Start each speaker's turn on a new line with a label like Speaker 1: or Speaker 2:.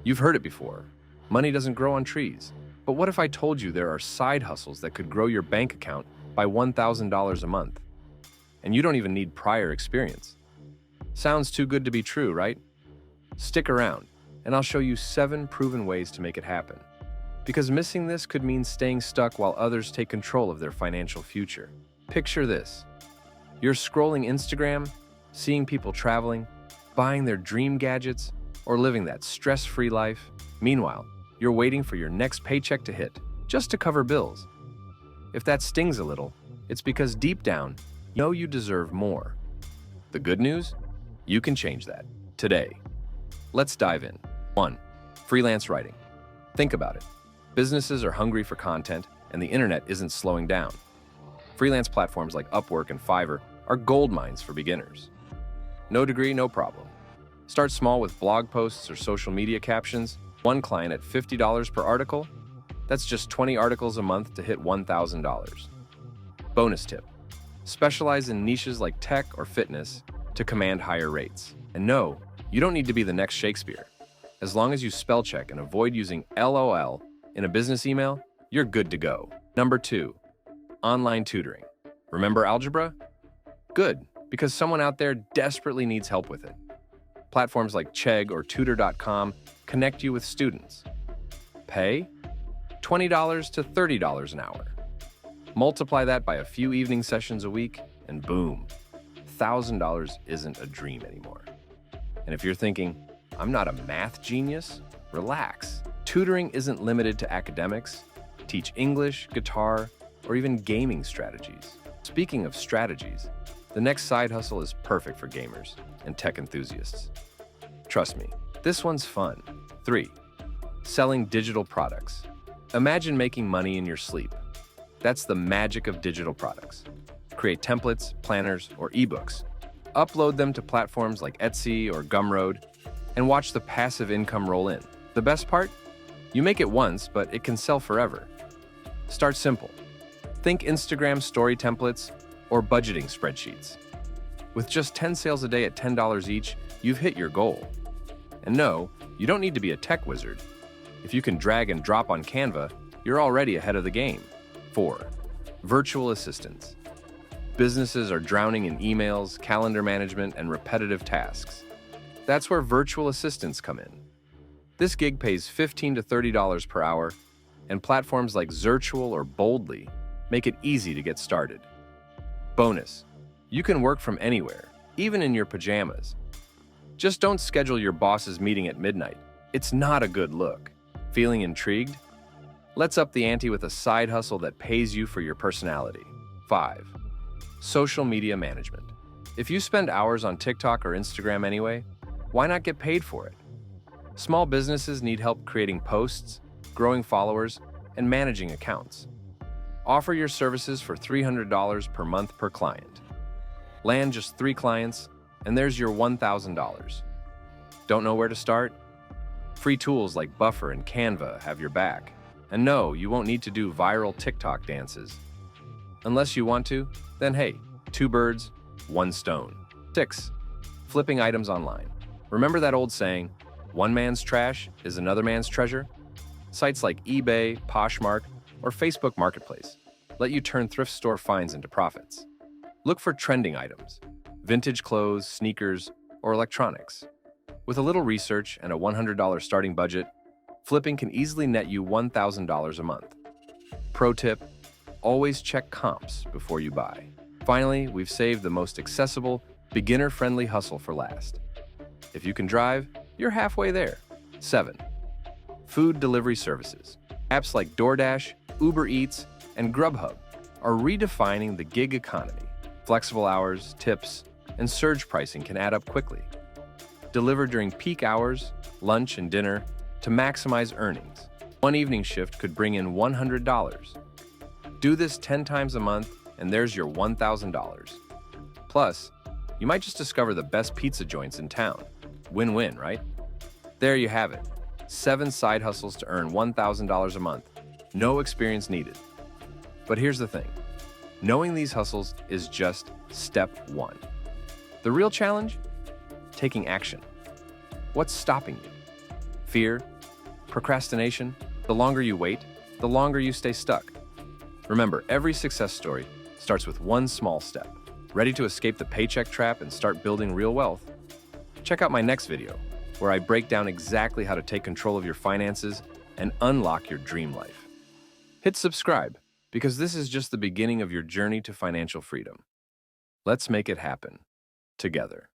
Speaker 1: You've heard it before. Money doesn't grow on trees. But what if I told you there are side hustles that could grow your bank account by $1,000 a month? And you don't even need prior experience. Sounds too good to be true, right? Stick around, and I'll show you 7 proven ways to make it happen. Because missing this could mean staying stuck while others take control of their financial future. Picture this. You're scrolling Instagram, seeing people traveling, buying their dream gadgets, or living that stress-free life. Meanwhile, you're waiting for your next paycheck to hit, just to cover bills. If that stings a little, it's because deep down, you know you deserve more. The good news? You can change that today. Let's dive in. 1. Freelance writing. Think about it. Businesses are hungry for content, and the internet isn't slowing down. Freelance platforms like Upwork and Fiverr are gold mines for beginners. No degree, no problem. Start small with blog posts or social media captions. One client at $50 per article. That's just 20 articles a month to hit $1,000. Bonus tip. Specialize in niches like tech or fitness to command higher rates. And no, you don't need to be the next Shakespeare. As long as you spell check and avoid using LOL in a business email, you're good to go. Number 2, online tutoring. Remember algebra? Good, because someone out there desperately needs help with it. Platforms like Chegg or Tutor.com connect you with students. Pay? $20 to $30 an hour. Multiply that by a few evening sessions a week, and boom, $1,000 isn't a dream anymore. And if you're thinking, I'm not a math genius, relax. Tutoring isn't limited to academics. Teach English, guitar, or even gaming strategies. Speaking of strategies, the next side hustle is perfect for gamers and tech enthusiasts. Trust me, this one's fun. 3. Selling digital products. Imagine making money in your sleep. That's the magic of digital products. Create templates, planners, or ebooks. Upload them to platforms like Etsy or Gumroad, and watch the passive income roll in. The best part? You make it once, but it can sell forever. Start simple. Think Instagram story templates or budgeting spreadsheets. With just 10 sales a day at $10 each, you've hit your goal. And no, you don't need to be a tech wizard. If you can drag and drop on Canva, you're already ahead of the game. 4. Virtual assistants. Businesses are drowning in emails, calendar management, and repetitive tasks. That's where virtual assistants come in. This gig pays $15 to $30 per hour, and platforms like Zirtual or Boldly make it easy to get started. Bonus, you can work from anywhere, even in your pajamas. Just don't schedule your boss's meeting at midnight. It's not a good look. Feeling intrigued? Let's up the ante with a side hustle that pays you for your personality. 5. Social media management. If you spend hours on TikTok or Instagram anyway, why not get paid for it? Small businesses need help creating posts, growing followers, and managing accounts. Offer your services for $300 per month per client. Land just 3 clients, and there's your $1,000. Don't know where to start? Free tools like Buffer and Canva have your back. And no, you won't need to do viral TikTok dances. Unless you want to, then hey, 2 birds, 1 stone. 6. Flipping items online. Remember that old saying, one man's trash is another man's treasure? Sites like eBay, Poshmark, or Facebook Marketplace let you turn thrift store finds into profits. Look for trending items, vintage clothes, sneakers, or electronics. With a little research and a $100 starting budget, flipping can easily net you $1,000 a month. Pro tip, always check comps before you buy. Finally, we've saved the most accessible, beginner-friendly hustle for last. If you can drive, you're halfway there. 7. Food delivery services. Apps like DoorDash, Uber Eats, and Grubhub are redefining the gig economy. Flexible hours, tips, and surge pricing can add up quickly. Deliver during peak hours, lunch, and dinner to maximize earnings. One evening shift could bring in $100. Do this 10 times a month, and there's your $1,000. Plus, you might just discover the best pizza joints in town. Win-win, right? There you have it. 7 side hustles to earn $1,000 a month. No experience needed. But here's the thing. Knowing these hustles is just step 1. The real challenge? Taking action. What's stopping you? Fear, Procrastination, the longer you wait, the longer you stay stuck. Remember, every success story starts with one small step. Ready to escape the paycheck trap and start building real wealth? Check out my next video, where I break down exactly how to take control of your finances and unlock your dream life. Hit subscribe, because this is just the beginning of your journey to financial freedom. Let's make it happen together.